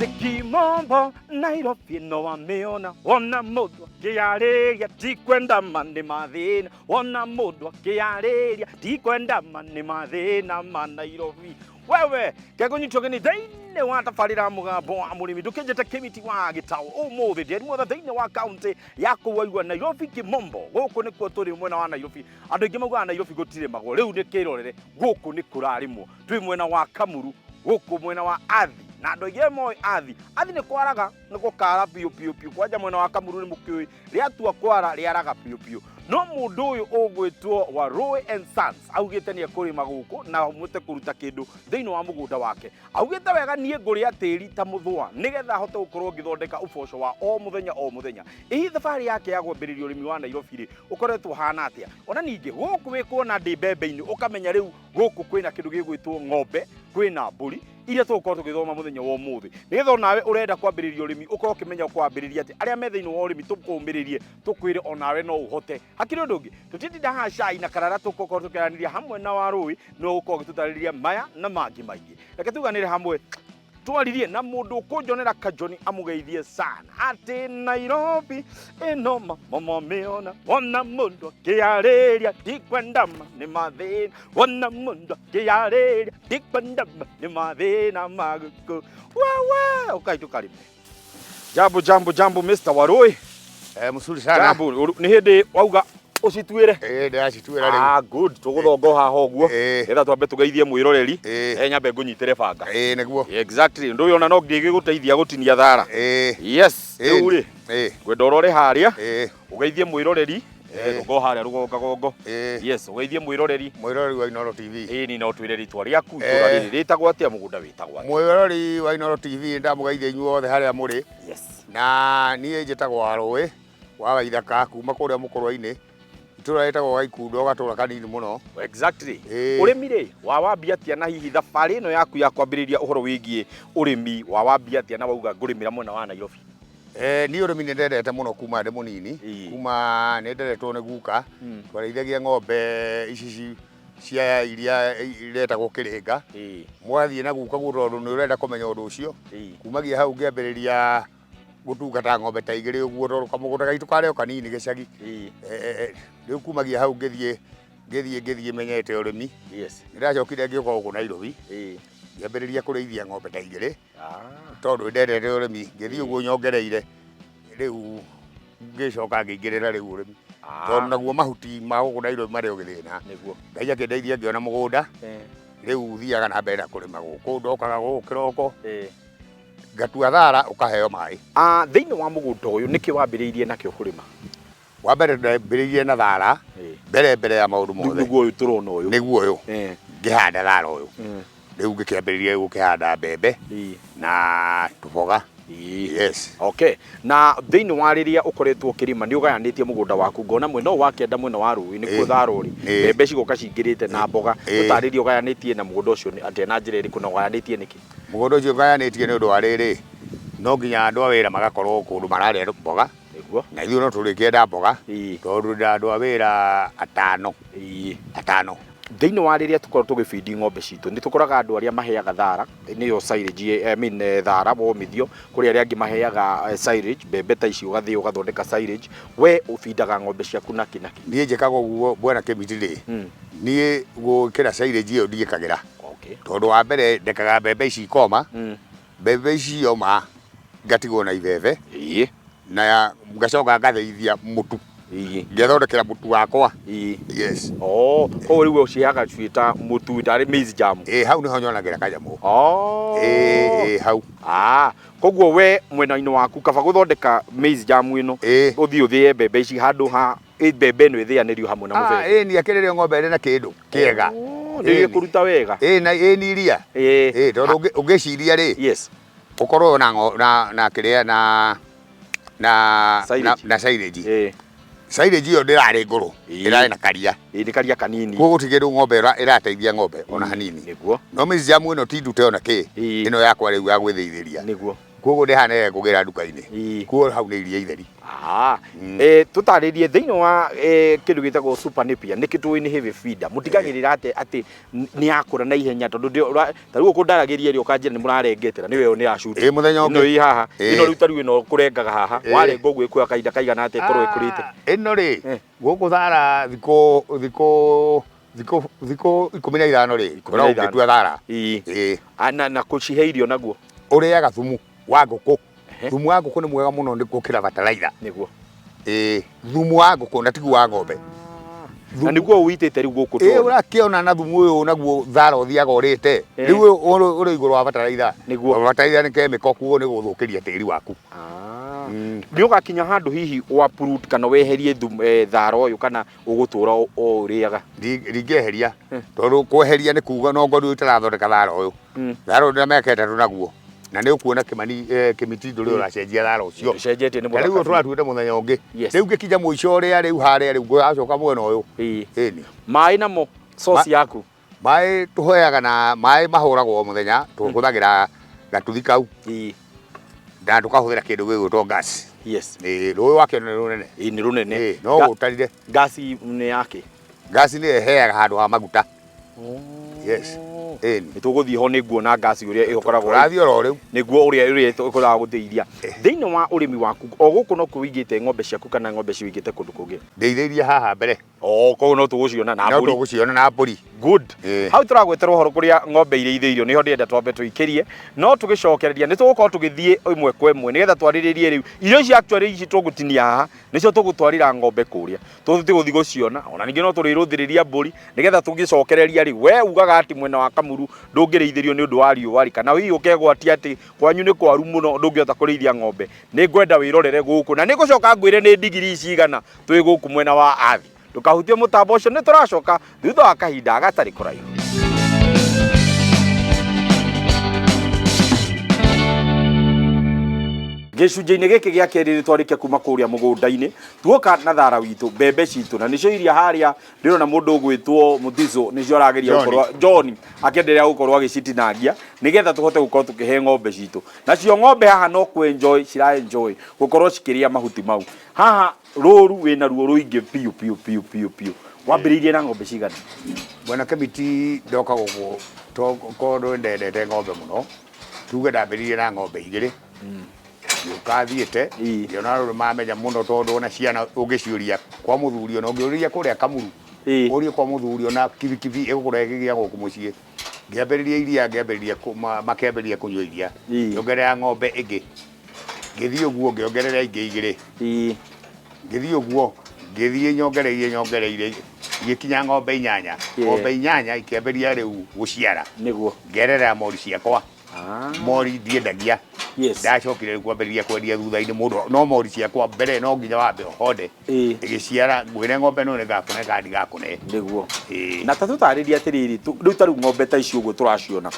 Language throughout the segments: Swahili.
Kimombo Nairobi no wameona ona mũndũ akĩarĩria ti kwenda ma nĩ mathĩna ona mũndũ akĩarĩria ti kwenda ma nĩ mathĩna ma Nairobi wewe kegũnyitwo gĩni thĩinĩ wa tabarĩra Mugambo wa mũrĩmi ndũkĩnjĩte kĩmiti wa gĩtaũ ũmũthĩ ndĩri muothe thĩinĩ wa kaunti ya kũwaigua Nairobi Kimombo gũkũ nĩkuo tũrĩ mwena wa Nairobi andũ aingĩ maugaga Nairobi gũtirĩmagwo rĩu nĩ kĩrorere gũkũ nĩ kũrarĩmwo twĩ mwena wa Kamulu gũkũ mwena wa Athi na andũ aingĩ moĩ Athi nĩ kwaraga nĩ gũkara piũ kwanja mwena wa Kamulu nĩ mũkĩũĩ rĩatua kwara rĩaraga piũ no mũndũ ũyũ ũgwĩtwo wa Roy and Sons augĩte nĩ ekũrĩma gũkũ na mũte kũruta kĩndũ thĩinĩ wa mũgũnda wake augĩte wega niĩ ngũrĩa tĩri ta mũthũa nĩgetha ahote gũkorwo ngĩthondeka ũboco wa o mũthenya ihi thabarĩ yake ya kwambĩrĩria ũrĩmi wa Nairobi rĩ ũkoretwo hana atĩa ona ningĩ gũkũ wĩkuona ndĩ mbembe-inĩ ũkamenya rĩu gũkũ kwĩna kĩndũ gĩgwĩtwo ng'ombe kwĩna mbũri iria tũgũkorwo tũgĩthoma mũthenya wa ũmũthĩ nĩgetha nawe ũrenda kwambĩrĩria ũrĩmi ũkorwo ũkĩmenya kwambĩrĩria atĩ arĩa me thĩinĩ wa ũrĩmi tũkũmĩrĩrie tũkwĩre onawe no ũhote hakĩrĩ ũndũ ũngĩ tũtitinda haha cai na karara tũgũkorwo tũkĩaranĩria hamwe na wa Rũĩ no gũkorwo gĩtũtarĩria maya na mangĩ maingĩ reke tuganĩre hamwe twaririe na mũndũ ũkũnjonera kajoni amũgeithie sana atĩ Nairobi ĩno mamĩona ona mũndũ akĩarĩria ti kwenda ma nĩ mathĩna ona mũndũ akĩarĩria ti kwenda ma nĩ mathĩna ma gũkũ wewe ũkai tũkarĩme jambo Mr. wa Rũĩ mzuri sana jambo nĩ hĩndĩ wauga ũcituĩre ndĩracituĩra rĩu good tũgũthongo haha ũguo etha twambe tũgeithie mwĩroreri nyambe ngũnyitĩre banga nĩguo exactly ndũ yona no ngĩgũteithia gũtinia thara yes rĩu rĩ ngwenda ũrore harĩa ũgeithie mwĩroreri tũgo harĩa rũgongo yes ũgeithie mwĩroreri wa Inoro TV ni no twĩre rĩtwa rĩaku itũra rĩrĩ rĩtagwo atĩa mũgũnda wĩtagwo atĩa mwĩroreri wa Inoro TV ndamũgeithia inyuothe harĩa mũrĩ yes na niĩ njĩtagwo wa Rũĩ wa Waithaka kuma kũrĩa mũkũrwa-inĩ itũra rĩtagwo Gaikundo gatũra kanini mũno exactly ũrĩmi rĩ wambia atĩa na hihi thabarĩ ĩno yaku ya kwambĩrĩria ũhoro wĩgiĩ ũrĩmi wambia atĩa na wauga ngũrĩmĩra mwena wa Nairobi niĩ ũrĩmi nĩ ndendete mũno kuma ndĩ mũnini kuma nĩ ndendetwo nĩ guka twarĩithagia ng'ombe ici cia iria iretagwo kĩrĩnga mwathiĩ na guka tondũ nĩ ũrenda kũmenya ũndũ ũcio kumagia hau ngĩambĩrĩria gũtungata ng'ombe ta igĩrĩ ũguo tondũ kamũgũnda gaitũ karĩ o kanini gĩcagi rĩu kumagia hau ngĩthiĩ menyete ũrĩmi nĩndacokire ngĩũka gũkũ Nairobi ngĩambĩrĩria kũrĩithia ng'ombe ta igĩrĩ tondũ ndendete ũrĩmi ngĩthiĩ ũguo nyongereire rĩu ngĩcoka ngĩingĩrĩra rĩu ũrĩmi tondũ naguo mahuti ma gũkũ Nairobi marĩ o gĩthĩna Ngai akĩndeithia ngĩona mũgũnda rĩu thiaga na mbere na kũrĩma gũkũ ndokaga gũkũ kĩroko ngatua thara ũkaheo maĩ thĩinĩ wa mũgũnda ũyũ nĩkĩ wambĩrĩirie nakĩo kũrĩma wa mbere ndambĩrĩirie na thara mbere ya maũndũ mothe nĩguo ũyũ tũrona ũyũ nĩguo ũyũ ngĩhanda thara ũyũ rĩu ngĩkĩambĩrĩria gũkĩhanda mbembe na tũboga yes okay na thĩinĩ wa rĩrĩa ũkoretwo ũkĩrĩma nĩ ũgayanĩtie mũgũnda waku ngona mwena ũyũ wa kĩenda mwena wa Rũĩ nĩkuo thara ũrĩ mbembe cigoka cingĩrĩte na mboga ũtarĩria ũgayanĩtie na mũgũnda ũcio atĩ na njĩra ĩrĩkũ na ũgayanĩtie nĩkĩ mũgũnda ũcio ũgayanĩtie nĩ ũndũ wa rĩrĩ no nginya andũ a wĩra magakorwo kũndũ mararĩa mboga na ithuĩ no tũrĩkĩenda mboga tondũ andũ a wĩra atano thĩinĩ wa rĩrĩa tũkorwo tũgĩbindi ng'ombe citũ nĩ tũkoraga andũ arĩa maheaga thara nĩyo silage thara womithio kũrĩ arĩa angĩ maheaga silage mbembe ta ici ũgathĩĩ ũgathondeka silage we ũbindaga ng'ombe ciaku naki niĩ njĩkaga ũguo bwana kĩmiti rĩ niĩ gũkĩra silage ĩyo ndiĩkagĩra tondũ wa mbere ndekaga mbembe ici ikoma mbembe ici yoma ngatigwo na ibebe na ngacoka ngathĩithia mũtu ngethondekera mũtu wakwa yes koguo rĩu ũciheaga ta mũtu tarĩ maize jam hau nĩho nyonagĩra kanyamũ hau koguo we mwena-inĩ waku kaba gũthondeka maize jam ĩno ũthiĩ ũthĩe mbembe ici handũ ha mbembe ĩno ĩthĩanĩrio hamwe na mũbebe nĩ akĩrĩrĩo ng'ombe ĩrĩ na kĩndũ kĩega nĩ kũruta wega nĩ iria tondũ ũngĩciria rĩ ũkorwo na kĩrĩa na silage silage ĩyo ndĩrarĩ ngũrũ ĩrarĩ na karia nĩ karia kanini koguo gũtigĩrwo ng'ombe ĩrateithia ng'ombe ona hanini no maize jam ĩno ti ndute ona kĩ ĩno yakwa rĩu ya gwĩthĩithĩria koguo ndihane kugera nduka-ini koguo hau nĩ iria itheri tutaririe thiini wa kindu gitagwo super napier niki tuini heavy feeder mutigagirira ati ni yakura na ihenya tondu tariu kundaragiria ri ukanjira ni murarengetera niwe ni ashuti muthenya ino i haha ino riu tariu ino kurengaga haha warenga uguo ikuya kainda kaigana ati korwo ikurite ino ri guku thara thiko 15 ri kora ungitua thara na kucihe irio naguo uriaga thumu wa nguku thumu wa nguku ni mwega muno ni gukira bataraitha niguo thumu wa nguku na tigu wa ng'ombe na niguo uitite riu guku to urakiona na thumu uyu naguo thara uthiaga urite riu uri iguru wa bataraitha niguo bataraitha ni chemical kuo ni guthukiria tiri waku ni ugakinya handu hihi wa prut kana weherie thara uyu kana ugutura o uriaga ringeheria tondu kweheria ni kuga no ngoru itarathondeka thara uyu thara uyu ndamekete naguo na nĩ ũkuona kĩmitindo rĩu ũracenjia thara ũcio rĩu tũratuĩte mũthenya ũngĩ rĩu ngĩkinya mũico ũrĩa rĩu harĩa rĩu ngũcoka mwena ũyũ ĩni maĩ namo source yaku maĩ tũhoyaga na maĩ mahũragwo mũthenya tũhũthagĩra gatuthi kau na tũkahũthĩra kĩndũ gĩgwĩtwo gas rũĩ wakĩo nĩ rũnene nĩ rũnene no gũtarire gas nĩ yake gas nĩ ĩheaga handũ ha maguta nituguthie ho niguona gas uria ikoragwo rathi oro riu niguo uria ikoragwo gutheiria thiini wa urimi waku o guku no kuigite ng'ombe ciaku kana ng'ombe ciigite kundu kungi ndeitheirie haha mbere koguo no tuguciona na mburi no tuguciona na mburi good hau turagwetera uhoro kuria ng'ombe iria itheirio niho ndienda twambe tuikirie no tugicokereria ni tugukorwo tugithie imwe kwa imwe nigetha twariririe riu irio ici actually ici tugutinia haha nicio tugutwarira ng'ombe kuria tutiguthi guciona ona ningi no turiruthiriria mburi nigetha tugicokereria riu we ugaga ati mwena wa Kamulu ndungirithĩrio nĩ ũndũ wa riũa kana hihi ũkegwatia ati kwanyu nĩ kwaru mũno ndũngĩhota kũrĩithia ng'ombe nĩ ngwenda wĩrorere gũkũ na nĩ ngũcoka ngwĩre nĩ ndigiri cigana twĩ gũkũ mwena wa Athi ndũkahutie mũtambo ũcio nĩ tũracoka thutha wa kahinda gatarĩ kũraihu. Gicunjĩ-inĩ gĩkĩ gĩa kerĩ twarĩkia kuma kũrĩa mũgũnda-inĩ tuoka na thara witũ mbembe citũ na nĩcio iria harĩa ndĩrona mũndũ ũgwĩtwo Muthiso nĩcio arageria gũkorwo John akĩenderea gũkorwo agĩcitinangia nĩgetha tũhote gũkorwo tũkĩhe ng'ombe citũ nacio ng'ombe haha no kũ-enjoy cira enjoy gũkorwo cikĩrĩa mahuti mau haha rũru wĩna ruo rũingĩ piũ wambĩrĩirie na ng'ombe cigana bwana Kamiti ndoka gũkũ tondũ ndendete ng'ombe mũno tuge ndambĩrĩirie na ng'ombe igĩrĩ ukathiĩte ndiona rũrũ mamenya mũno tondũ ona ciana ũngĩciũria kwa mũthuri ona ũngĩũria kũrĩa Kamulu ũrie kwa mũthuri ona kibikibi ĩgũkũrehe gĩa gũkũ mũciĩ ngĩambĩrĩria iria makĩambĩrĩria kũnyua iria ngĩongerera ng'ombe ĩngĩ ngĩthiĩ ũguo ngĩongerera ingĩ igĩrĩ ngĩthiĩ ũguo ngĩthiĩ nyongereire igĩkinya ng'ombe inyanya ikĩambĩrĩria rĩu gũciara nĩguo ngerera mori ciakwa mori ndiendagia ndacokire kwambĩrĩria kwendia thutha-inĩ mũndũ no mori ciakwa mbere no nginya wambe honde ĩgĩciara ngwĩre ng'ombe no nĩgakũne kandi gakũne nĩguo na ta tũtarĩria atĩrĩrĩ rĩu ta rĩu ng'ombe ta ici ũguo tũraciona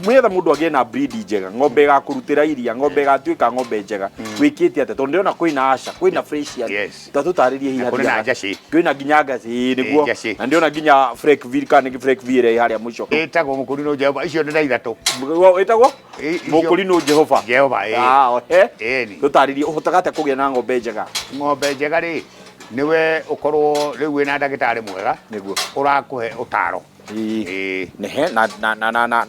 mwetha mũndũ agĩe na breed njega ng'ombe ĩgakũrutĩra iria ng'ombe ĩgatuĩka ng'ombe njega wĩkĩte atĩa tondũ ndĩrona kwĩna Asha kwĩna Fresian ta tũtarĩria hihi kwĩna nginya Ngaci nĩguo na ndĩrona nginya Frekville kana nĩ Frekville harĩa mũico ĩtagwo mũkũrinũ Jehova icio nĩ na ithatũ ĩtagwo mũkũrinũ Jehova tũtarĩrie ũhotaga atĩa kũgĩa na ng'ombe njega rĩ niwe ukorwo rĩu wĩna ndagĩtarĩ mwega nĩguo ũrakũhe ũtaro nehe na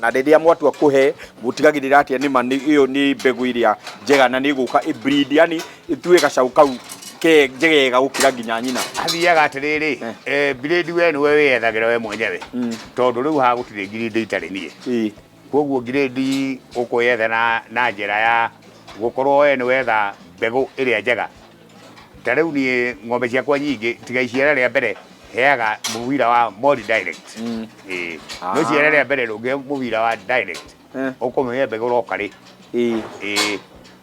rĩrĩa mwatua kũhe mũtigagĩrĩra atĩa nĩma ĩyo nĩ mbegũ iria njega na nĩ gũka breed yani ĩtue gacaũ kau njegega gũkĩra nginya nyina athiaga atĩrĩrĩ breed we nĩwe wĩyethagĩra we mwenyewe tondũ rĩu haha gũtirĩ grade itarĩ niĩ koguo grade ũkwĩyetha na njĩra ya gũkorwo we nĩwetha mbegũ ĩrĩa njega ta rĩu niĩ ng'ombe ciakwa nyingĩ tiga iciara rĩa mbere heaga mũbira wa Mori direct no ciara rĩa mbere rũngĩ mũbira wa direct ũkũmĩhe mbegũ rokarĩ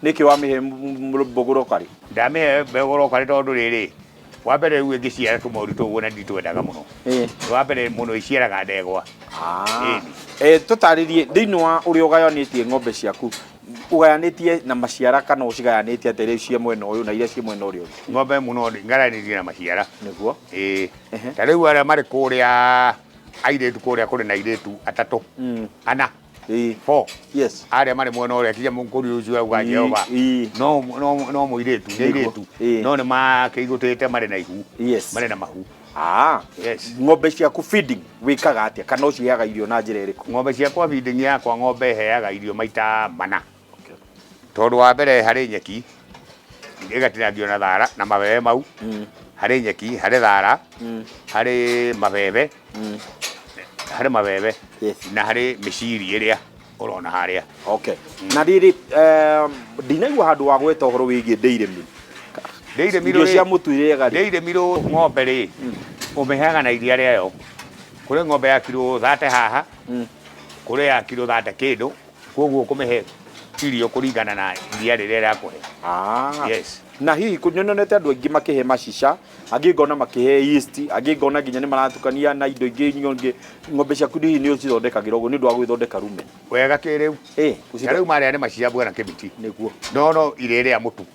nĩkĩ wamĩhe mbegũ rokarĩ ndamĩhe mbegũ rokarĩ tondũ rĩrĩ wa mbere rĩu ĩngĩciara tũmori tũguo na nditwendaga mũno wa mbere mũno iciaraga ndegwa tũtarĩrie thĩinĩ wa ũrĩa ũgayanĩtie ng'ombe ciaku ugayanĩtie na maciara kana ũcigayanĩtie atĩ rĩu cia mwena ũyũ na iria cia mwena ũrĩa ũngĩ ng'ombe mũno ngayanĩtie na maciara nĩguo ta rĩu arĩa marĩ kũrĩa airĩtu kũrĩa kũrĩ na airĩtu atatũ ana 4 yes aria mari mwena uria kinya mukuri ucio auga Jehova no muiritu ni iritu no ni makigutite mari na ihu mari na mahu yes ng'ombe ciaku feeding wikaga atia kana uciheaga irio na njira iriku ng'ombe ciakwa feeding yakwa ng'ombe heaga irio maita mana tondu wa mbere hari nyeki igatiragio na thara na mabebe mau hari nyeki hari thara hari mabebe na hari miciri iria urona haria na riri ndinaigua handu wa gweta uhoro wigie dairy mill cia mutu irega dairy mill ng'ombe ri umeheaga na iria riayo kuri ng'ombe ya kilo 30 haha kuri ya kilo 30 kindu koguo kumehe irio kuringana na iria riria riakuhe yes na hihi kunyononete andu aingi makihe macica angi ngona makihe yeast angi ngona nginya ni maratukania na indo ingi nyonge ng'ombe ciaku hihi ni ucithondekagira uguo ni ndu wa gwithondeka rume wega kiriu riu maria ni macia bwana kibiti niguo no irerea mutu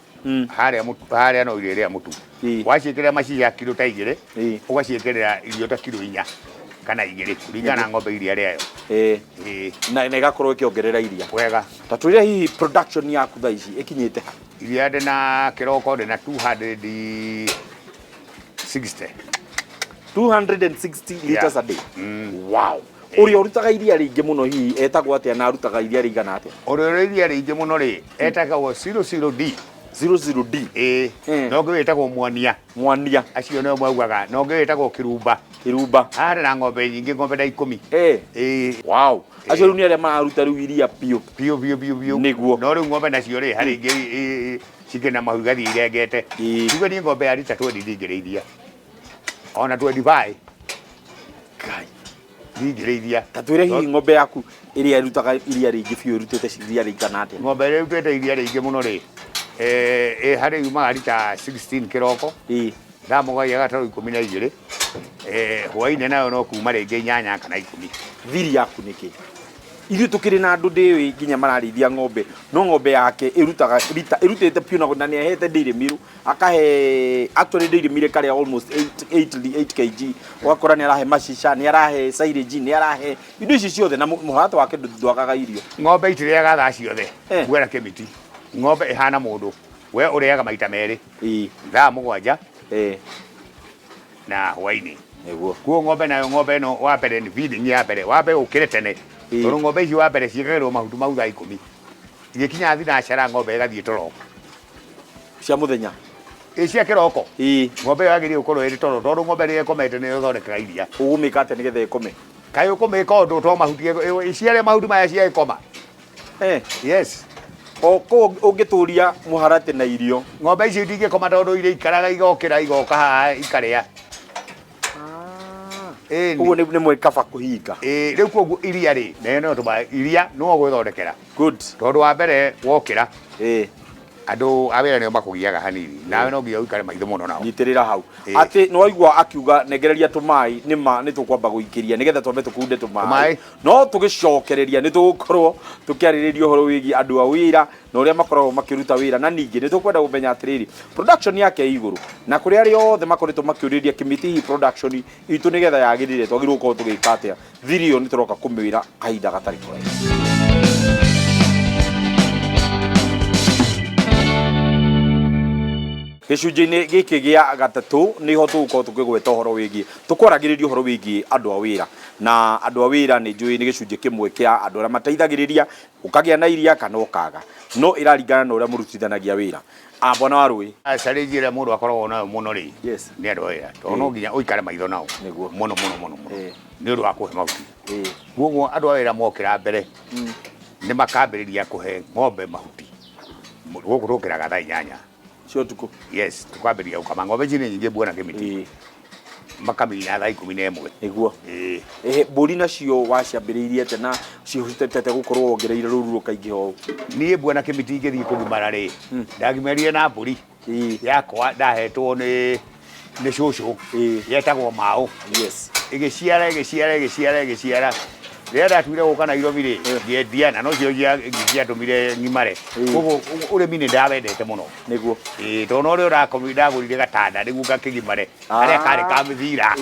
haria no irerea mutu waciikira macia kilo ta 2 ugaciikirira irio ta kilo 4 kana 2 kuringana na ng'ombe iria riayo na igakorwo ikiongerera iria wega ta tuire hihi production yaku tha ici ikinyite iria ndina kiroko ndina 260 liters a day wow uria urutaga iria ringi muno hihi etagwo atia na arutaga iria rigana atia uria iria ringi muno ri etagwo 00D 00D no ngwitagwo mwania acio no mwaugaga no ngwitagwo kirumba hari na ng'ombe nyingi ng'ombe da 10 wow acio ni aria mararuta riu iria piu niguo no riu ng'ombe nacio ri hari ingi cikena mahugathi irengete tuge ni ng'ombe ya rita 20 ndingĩrĩithia ona 25 kai ndingĩrĩithia ta twire hihi ng'ombe yaku iria irutaga iria ringi biu irutite iria ringana atia ng'ombe ĩrĩa ĩrutĩte iria ringĩ mũno ri hari yumaga rita 16 kiroko ndamugagia gataru 12 hwaine nayo no kuma ringi 8 kana 10 thiri yaku niki irio tukiri na andu ndiwi nginya mararithia ng'ombe no ng'ombe yake irutite piu na ni ahete dairy mill akahe actually dairy mill kare almost 8 kg wakora ni arahe macica ni arahe silage ni arahe indo ici ciothe na muharato wake ndwagaga irio ng'ombe itiriaga thaa ciothe gwera kemiti ng'ombe ihana mundu we uriaga maita meri thaa 7 na hwaini niguo kuo ng'ombe nayo ng'ombe no wa mbere ni feeding ya mbere wa mbere ukire tene toro ng'ombe ici wa mbere ciĩkagĩrwo mahutu mau thaa 10 igĩkinya thinacara ng'ombe ĩgathiĩ toro cia muthenya cia kiroko ng'ombe yagĩrĩire gũkorwo ĩrĩ toro tondũ ng'ombe rĩrĩa ĩkomete nĩ ĩthondekaga iria ũgũmĩka atĩa nĩgetha ĩkome kaĩ ũkũmĩka ũndũ to mahuti iciare mahuti maya cia ĩkoma yes ũngĩtũria mũharatĩ na irio ng'ombe ici ndingĩkoma tondũ iria ikaraga igokĩra igoka haha ikarĩa uguo nĩ mwĩkaba kũhinga rĩu koguo iria rĩ no tũma iria no gwĩthondekera good tondũ wa mbere wokĩra andu a wĩra nĩo makũgiaga hanini nawe no nginya ũikare maitho mũno nao nyitĩrĩra hau atĩ no waigua akiuga nengereria tũmaĩ nĩ tũkwamba gũikĩria nĩgetha twambe tũkunde tũmaĩ no tũgĩcokereria nĩ tũgũkorwo tũkĩarĩrĩria ũhoro wĩgiĩ andũ a wĩra na ũrĩa makoragwo makĩruta wĩra na ningĩ nĩ tũkwenda kũmenya atĩrĩrĩ production yake igũrũ na kũrĩ arĩa othe makoretwo makĩũrĩria kĩmĩtĩ hii production itũ nĩgetha yagĩrĩre twagĩrĩirwo gũkorwo tũgĩka atĩa thiri ĩyo nĩ tũroka kũmĩwĩra kahinda gatarĩ kũraihu. Gĩcunjĩ-inĩ gĩkĩ gĩa gatatũ nĩho tũgũkorwo tũkĩgweta ũhoro wĩgiĩ tũkwaragĩrĩria ũhoro wĩgiĩ andũ a wĩra na andũ a wĩra nĩ njũĩ nĩ gĩcunjĩ kĩmwe kĩa andũ arĩa mateithagĩrĩria ũkagĩa na iria kana ũkaga no ĩraringana na ũrĩa mũrutithanagia wĩra bwana wa rũĩ challenge ĩrĩa mũndũ akoragwo nayo mũno rĩ nĩ andũ a wĩra tondũ no nginya ũikare maitho nao mũno nĩ ũndũ wa kũhe mahuti koguo andũ a wĩra mokĩra mbere nĩ makambĩrĩria kũhe ng'ombe mahuti gũkũ tũkĩraga thaa 8 cio tuko yes tukwambĩrĩria gũkama ng'ombe ici nĩ nyingĩ buona kĩmĩtĩ makaminya thaa 11 nĩguo mbũri nacio waciambĩrĩirie tena cihotete gũkorwo wongereire rũru rũkaingĩha ũũ niĩ buona kĩmĩtĩ ingĩthiĩ kũgimara rĩ ndagimarire na mbũri yakwa ndahetwo nĩ cũcũ yetagwo Maũ ĩgĩciara rĩrĩa ndatuire gũka Nairobi rĩ ngĩendia na nocio ingĩatũmire ngimare koguo ũrĩmi nĩ ndawendete mũno nĩguo tondũ no ũrĩa ũrakomire ndagũrire gatanda nĩguo ngakĩgimare harĩa karĩ ka mĩthira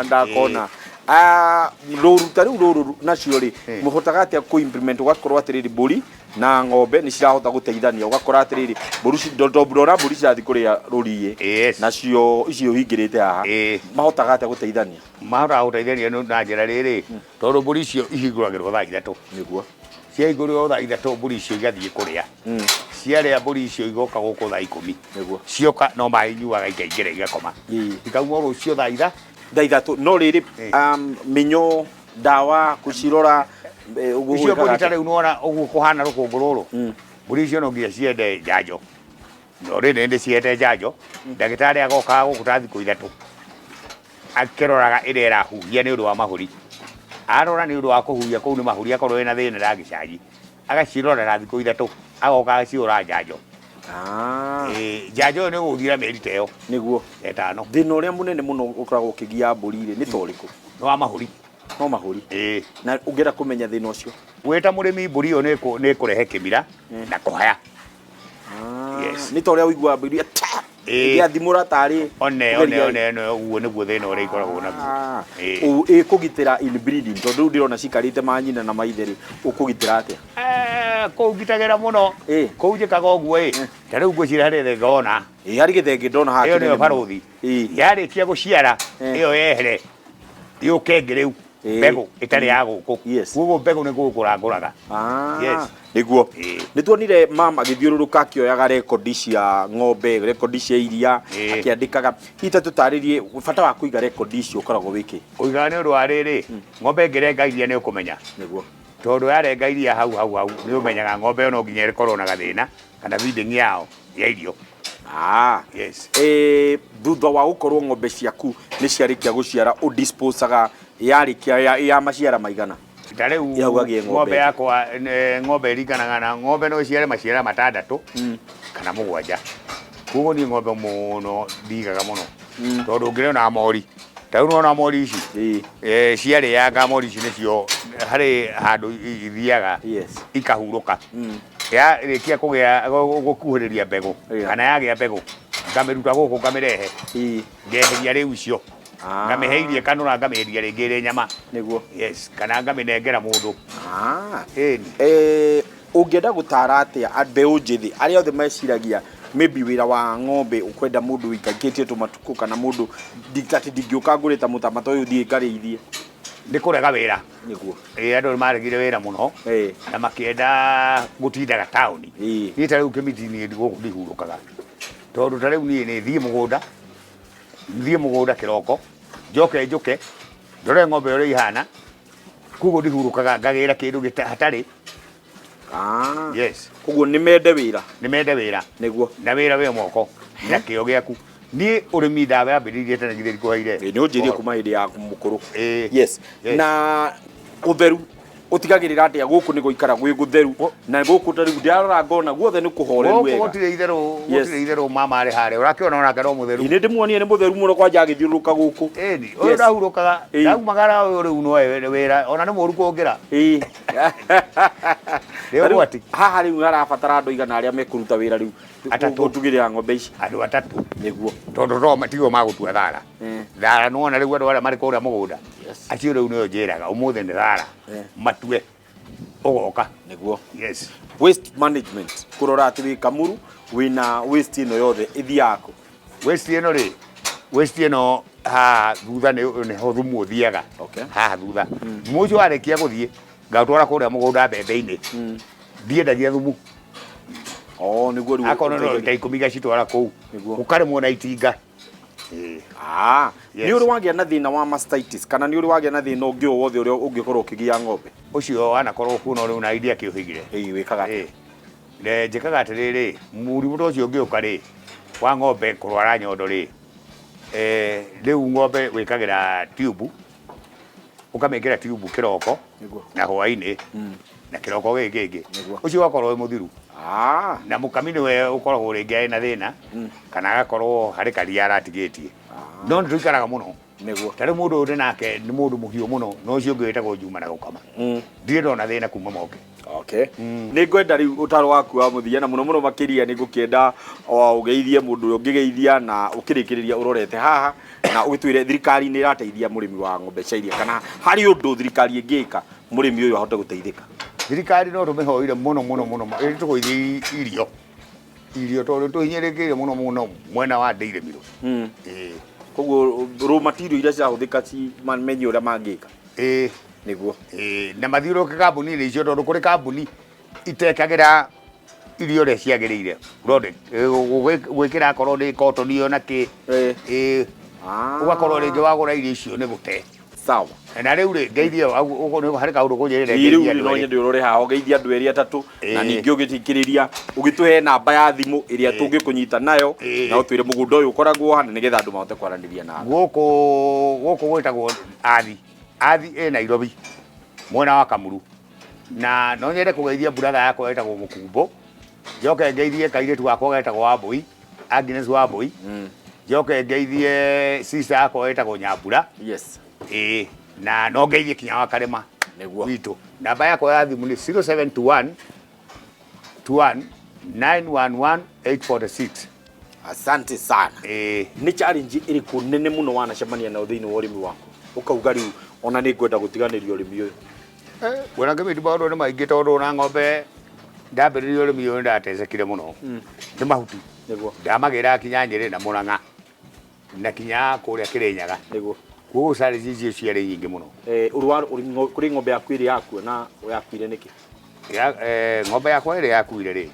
ndakona Rũruta rĩu rũrũ nacio rĩ mũhotaga atĩa ku implement ugakorwo atĩrĩrĩ mbũri na ng'ombe nĩ cirahota gũteithania ugakora atĩrĩrĩ mbũri ndona mbũri cirathi kũrĩa rũriĩ nacio icio hingĩrĩte haha mahotaga atĩa gũteithania mahotaga gũteithania na njĩra rĩrĩ tondũ mbũri icio ihingũragĩrwo thaa 3 nĩguo ciahingũrĩrwo thaa 3 mbũri icio igathiĩ kũrĩa ciarĩa mbũri icio igoka gũkũ thaa 10 nĩguo cioka no maĩ nyuaga ikaingĩra igakoma ikauma rũcio thaa 3 no rĩrĩ mĩnyoo ndawa gũcirora icio mbũri ta rĩu nona ũguo kũhana rũkũngũ rũrũ mbũri icio no nginya ciende njanjo no rĩrĩ nĩ ciende njanjo ndagĩtarĩ agoka gũkũ ta thikũ 3 akĩroraga ĩrĩa ĩrahuhia nĩ ũndũ wa mahũri arora nĩ ũndũ wa kũhuhia kũu nĩ mahũri akorwo ĩna thĩna ndagĩcanji agacirorera thikũ 3 agoka agaciũra njanjo njanjo nĩ gũthira mĩeri ta ĩyo nĩguo 5 thĩna ũrĩa mũnene mũno ũkoragwo ũkĩgia mbũri rĩ nĩ ta ũrĩkũ no wa mahũri no mahũri na ũngĩenda kũmenya thĩna ũcio wĩta mũrĩmi mbũri ĩyo nĩ kũrehe kĩmira na kũhaya nĩ ta ũrĩa ũiguaga mbũri ĩgĩathimũra tarĩ one ũguo nĩguo thĩna ũrĩa ikoragwo naguo kũgitĩra inbreeding tondũ rĩu ndĩrona cikarĩte manyina na maithe rĩ ũkũgitĩra atĩa kũu ngitagĩra mũno kũu njĩkaga ũguo ta rĩu ngwĩciria harĩ thenge ona harĩ gĩthenge ndona haha ĩyo nĩyo barũthi yarĩkia gũciara ĩyo yehere yũke ngĩ rĩu mbegũ ĩtarĩ ya gũkũ koguo mbegũ nĩ gũkũrangũraga nĩguo nĩtuonire mama agĩthiũrũrũka akĩoyaga rekondi cia ng'ombe rekondi cia iria akĩandĩkaga hihi tũtarĩrie bata wa kũiga rekondi icio ũkoragwo wĩkĩ ũigaga nĩ ũndũ wa rĩrĩ ng'ombe ĩngĩrenga iria nĩ ũkũmenya nĩguo tondũ yarenga iria hau nĩ ũmenyaga ng'ombe ĩyo no nginya ĩkorwo na gathĩna kana feeding yao ya irio thutha wa gũkorwo ng'ombe ciaku nĩ ciarĩkia gũciara ũdisposaga yarĩkia ya maciara maigana ta rĩu ng'ombe yakwa ng'ombe ĩringanaga na ng'ombe no ĩciare maciara 6 kana 7 koguo niĩ ng'ombe mũno ndigaga mũno tondũ ũngĩrĩona mori ta rĩu nona mori ici ciarĩaga mori ici nĩcio harĩ handũ ithiaga ikahurũka yarĩkia gũkuhĩrĩria mbegũ kana yagĩa mbegũ ngamĩruta gũkũ ngamĩrehe ngeheria rĩu icio ngamĩhe irie kanũra ngamĩendia rĩngĩ ĩrĩ nyama nĩguo kana ngamĩnengera mũndũ ũngĩenda gũtara atĩa mbeũ njĩthĩ arĩa othe meciragia maybe wĩra wa ng'ombe ũkwenda mũndũ wĩikangĩtie tũmatukũ kana mũndũ ndingĩũka ngũrĩta mũtamata ũyũ thiĩ ngarĩithie nĩ kũrega wĩra nĩguo andũ nĩ maregire wĩra mũno na makĩenda gũtindaga taũni niĩ ta rĩu kĩmiti-inĩ gũkũ ndihurũkaga tondũ ta rĩu niĩ nĩ thiĩ mũgũnda kĩroko njoke njũke ndore ng'ombe ũrĩa ihana koguo ndihurũkaga ngagĩra kĩndũ hatarĩ koguo nĩ mende wĩra nĩguo na wĩra wĩ moko na kĩo gĩaku niĩ ũrĩmi ndawambĩrĩirie tene githĩ ndikũheire nĩ ũnjĩrie kuma hĩndĩ ya mũkũrũ na ũtheru ũtigagĩrĩra atĩa gũkũ nĩ gũikara gwĩ gũtheru na gũkũ ta rĩu ndarora ngona guothe nĩ kũhoreru wega gũtirĩ itherũ mama arĩ harĩa ũrakĩona onake no mũtheru nĩ ndĩmuonire nĩ mũtheru mũno kwanja agĩthiũrũrũka gũkũ ũyũ ndahurũkaga ndaumagara ũyũ rĩu no wĩra ona nĩ mũru kũngĩra haha rĩu harabatara andũ igana arĩa mekũruta wĩra rĩu gũtugĩrĩra ng'ombe ici andũ 3 nĩguo tondũ tigo magũtua thara nĩwona rĩu andũ arĩa marĩ kũrĩa mũgũnda acio rĩu nĩyo njĩraga ũmũthĩ nĩ thara matue ũgoka nĩguo waste management kũrora atĩ wĩ Kamuru wĩna waste ĩno yothe ĩthiaga waste ĩno haha thutha nĩho thumu ũthiaga haha thutha thumu ũcio warĩkia gũthiĩ ngaũtwara kũrĩa mũgũnda mbembe-inĩ ndiendagia thumu nĩguo rĩu akorwo no ita 10 gacitwara kũu ũkarĩmwo na itinga nĩ ũrĩ wagĩa na thĩna wa mastitis kana nĩ ũrĩ wagĩa na thĩna ũngĩ o wothe ũrĩa ũngĩkorwo ũkĩgia ng'ombe ũcio wanakorwo kuona rĩu na iria kĩũhĩgire wĩkaga njĩkaga atĩrĩrĩ mũrimũ ũcio ũngĩũka rĩ wa ng'ombe kũrwara nyondo rĩ rĩu ng'ombe wĩkagĩra tube ũkamĩkĩra tube kĩroko na hwaĩ-inĩ na kĩroko gĩkĩ kĩngĩ ũcio wakorwo wĩ mũthiru na mũkami nĩwe ũkoragwo rĩngĩ arĩ na thĩna kana agakorwo harĩ karia aratigĩtie no nĩ tũikaraga mũno ta rĩu mũndũ ũyũ nake nĩ mũndũ mũhiũ mũno no ũcio ũngĩ wĩtagwo Juma na gũkama ndirĩ ndona thĩna kuma moke Okay. Nĩ ngwenda rĩu ũtaro waku wa mũthia na mũno makĩria nĩ ngũkĩenda ũgeithie mũndũ ũngĩgeithia na ũkĩrĩkĩrĩria ũrorete haha na ũgĩtwĩre thirikari nĩ ĩrateithia mũrĩmi wa ng'ombe cia iria kana harĩ ũndũ thirikari ĩngĩka mũrĩmi ũyũ ahote gũteithĩka. Thirikari no tũmĩhoire mũno tũgũithie irio tondũ tũhinyĩrĩkĩire mũno mwena wa ndĩire miro. Koguo raw material iria cirahũthĩka ci mamenye ũrĩa mangĩka. Nĩguo. Na mathiũrũrũke kambuni-inĩ icio tondũ kũrĩ kambuni itekagĩra irio ũrĩa ciagĩrĩire. Gwĩkĩra akorwo nĩ cotton ĩyo na kĩ. Ũgakorwo rĩngĩ wagũra irio icio nĩ gũte. Sawa. Na rĩu rĩ ngeithie harĩ kaũndũ kũnjĩrĩra ngeithia andũ. No nyende ũrore haha ũgeithia andũ erĩ atatũ na ningĩ ũgĩtikĩrĩria ũgĩtũhe namba ya thimũ ĩrĩa tũngĩkũnyita nayo na ũtwĩre mũgũnda ũyũ ũkoragwo hana nĩgetha andũ mahote kwaranĩria nawe. Gũkũ gwĩtagwo Athi. Athi Nairobi mwena wa Kamulu. Na no nyende kũgeithia brother yakwa etagwo Mugambo. Njoke ngeithie kairĩtu gakwa getagwo Wambui, Agnes Wambui. Njoke ngeithie sister yakwa etagwo Nyambura. Yes. Na no ngeithie kinya wa Karema nĩguo witũ. Namba yakwa ya thimũ nĩ 0721 911 846. Asante sana. Nĩ challenge ĩrĩkũ nene mũno wanacemania nayo thĩinĩ wa ũrĩmi waku ũkauga rĩu ona nĩ ngwenda gũtiganĩria ũrĩmi ũyũ? Wena ngĩmĩti maũndũ nĩ maingĩ tondũ na ng'ombe ndambĩrĩria ũrĩmi ũyũ ndatecekire mũno nĩ mahuti. Nĩguo. Ndamagĩra kinya Nyĩrĩ na Mũrang'a na kinya kũrĩa Kĩrĩnyaga. Nĩguo. Koguo challenge icio ciarĩ nyingĩ mũno. Kũrĩ ng'ombe yaku ĩrĩ yakua na yakuire nĩkĩ? Ng'ombe yakwa ĩrĩ yakuire rĩ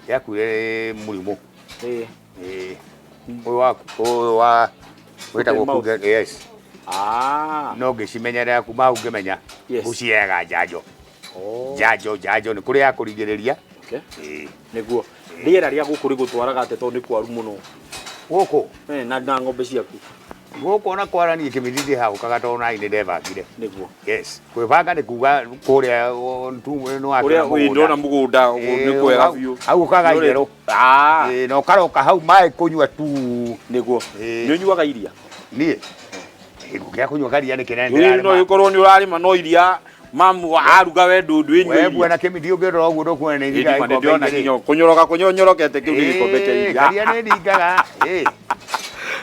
yakuire mũrimũ. Ũyũ wa wĩtagwo kuga. Yes. No ngĩcimenyerera kuma hau ngĩmenya gũciheaga njanjo. Njanjo nĩ kũrĩ ya kũrigĩrĩria. Nĩguo. Rĩera rĩa gũkũ rĩgũtwaraga atĩ tondũ nĩ kwaru mũno gũkũ na ng'ombe ciaku gũkũ na kwaranie kĩmĩthithie hau kagatoo na ine ndebangire. Nĩguo. Yes. Kwĩbanga nĩ kuga kũrĩa ndona mũgũnda nĩ kwega biũ hau ũkaga itherũ na ũkaroka hau maĩ kũnyua tu. Nĩguo. Nĩ ũnyuaga iria? Niĩ gũkĩa kũnyua karia nĩ kĩnene. No gĩkorwo nĩ ũrarĩma no iria mamu aruga we ndundu inyuĩ. We bwana kĩmĩthi ũngĩrora ũguo ndũkuona nĩ iria kũnyorokete kĩu nĩ gĩkombe kĩa iria. Karia nĩ ringaga.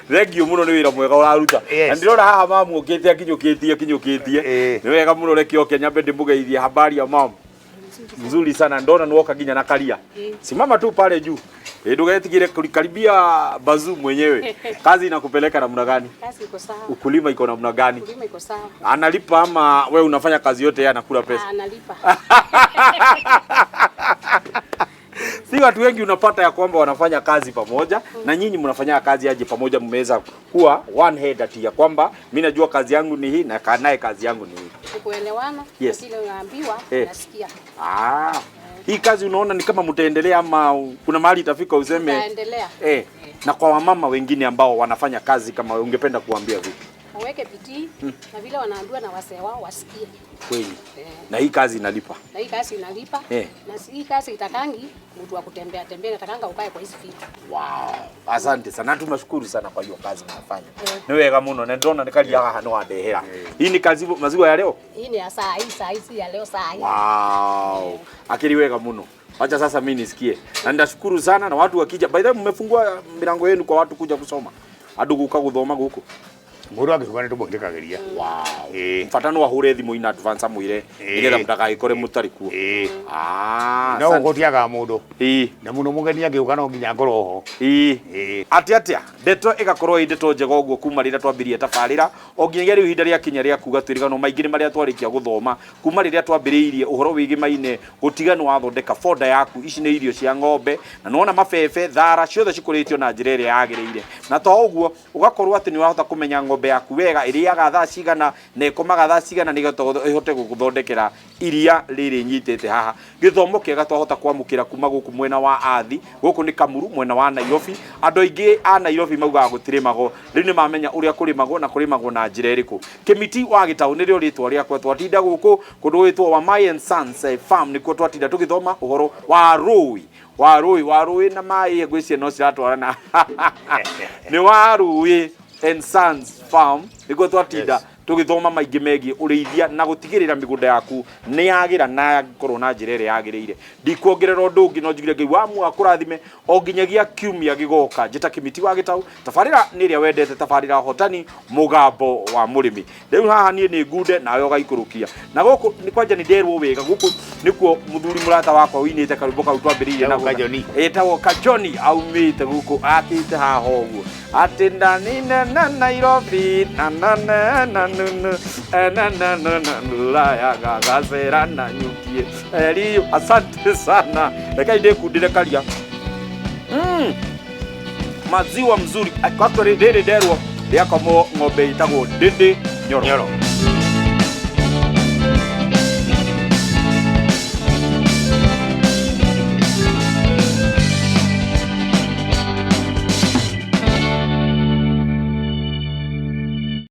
Thengio mũno nĩ wĩra mwega ũraruta. Na ndĩrona haha mamu ũkĩte akinyũkĩtie. Nĩ wega mũno reke oke nyambe ndĩmũgeithie. Habari ya mamu? Nzuri sana. Ndona nuoka nginya na karia. Simama tu pale juu. Ndugetigire karibia Bazu mwenyewe. Kazi inakupeleka namna gani? Kazi iko sawa. Ukulima iko namna gani? Ukulima iko sawa. Analipa ama wewe unafanya kazi yote yeye anakula pesa? Analipa. Si watu wengi unapata ya kwamba wanafanya kazi pamoja na nyinyi mnafanya kazi aje pamoja, mmeweza kuwa one head ati ya kwamba mimi najua kazi yangu ni hii na naye kazi yangu ni hii. Kuelewana, kile unaambiwa nasikia. Hii kazi unaona ni kama mtaendelea ama kuna mahali itafika useme taendelea? Na kwa wamama wengine ambao wanafanya kazi kama ungependa kuambia vipi? Waweke bidii na vile wanaambiwa na wazee wao wasikie. Kweli. Na hii kazi inalipa. Na hii kazi inalipa. Na hii kazi itakangi mtu wa kutembea natakanga ukae kwa hizi vitu. Wow. Asante sana. Tunashukuru sana kwa hiyo kazi mnafanya. Ni wega muno na ndona nikali ya hano andehera. Hii ni kazi maziwa ya leo? Hii ni ya saa hii ya leo saa hii. Wow. Akili wega muno. Acha sasa mimi nisikie. Na ndashukuru sana na watu wakija. By the way mmefungua milango yenu kwa watu kuja kusoma. Adugu kaguthoma guku. Mũndũ angĩkuga nĩ tũmũthikagĩria. Bata no ahure thimũ in advance amwĩre nĩgetha mũtagagĩkore mũtarĩ kuo. No gũtiaga mũndũ. Na mũno mũgeni angĩũka no nginya ngoro ho. Atĩa ndeto ĩgakorwo ndeto njega ũguo kuma rĩrĩa twambĩrĩria tabarĩra o nginya rĩu ihinda rĩa kinya rĩa kuga twĩrĩgano maingĩ nĩ marĩa twarĩkia gũthoma kuma rĩrĩa twambĩrĩirie ũhoro wĩgiĩ maine gũtigana wathondeka foda yaku. Ici nĩ irio cia ng'ombe na nona mabebe thara ciothe cikũrĩtio na njĩra ĩrĩa yagĩrĩire, na to ũguo ũgakorwo atĩ nĩ wahota kũmenya ng'ombe yaku wega ĩrĩaga thaa cigana na ĩkomaga thaa cigana nĩgetha ĩhote gũgũthondekera iria rĩrĩ nyitĩte haha. Gĩthomo kĩega twahota kwamũkĩra kuma gũkũ mwena wa Athi, gũkũ nĩ Kamulu mwena wa Nairobi. Andũ aingĩ a Nairobi maugaga gũtirĩmagwo, rĩu nĩ mamenya ũrĩa kũrĩmagwo na kũrĩmagwo na njĩra ĩrĩkũ. Kĩmiti wa Gĩtaũ nĩrĩo rĩtwa rĩakwa, twatinda gũkũ kũndũ gwĩtwo wa My & Sons Farm nĩkuo twatinda tũgĩthoma ũhoro wa rũĩ na maĩ ngwĩciria no ciratwarana. Nĩ wa Rũĩ and Sons Farm nĩkuo twatinda tugithoma maingi megie ũrĩithia na gũtigĩrĩra mĩgũnda yaku nĩ yagira na korwo na njĩra ĩrĩa yagĩrĩire. Ndikuongerera ũndũ ũngĩ no njugire Ngai wa muoyo akũrathime o nginyagia kiumia gĩgoka. Njĩta Kĩmĩti wa Gĩtaũ, tabarĩra nĩ ĩrĩa wendete, tabarĩra hotani, Mugambo wa mũrĩmi. Rĩu haha niĩ nĩ ngunde nawe ũgaikũrũkia. Na gũkũ nĩ kwanja nĩ nderwo wega, gũkũ nĩkuo mũthuri mũrata wakwa wĩinĩte karwĩmbo kau twambĩrĩirie nako etagwo Kajoni aumĩte gũkũ akĩte haha ũguo atĩ ndanine na Nairobi na na na na nunu na na na na nulaya gagacera na nyukie Elio. Asante sana, reka ndĩkundire karia maziwa mzuri. Kwa rĩrĩ nderwo rĩakomwo ng'ombe itagwo Ndĩndĩ Nyoro.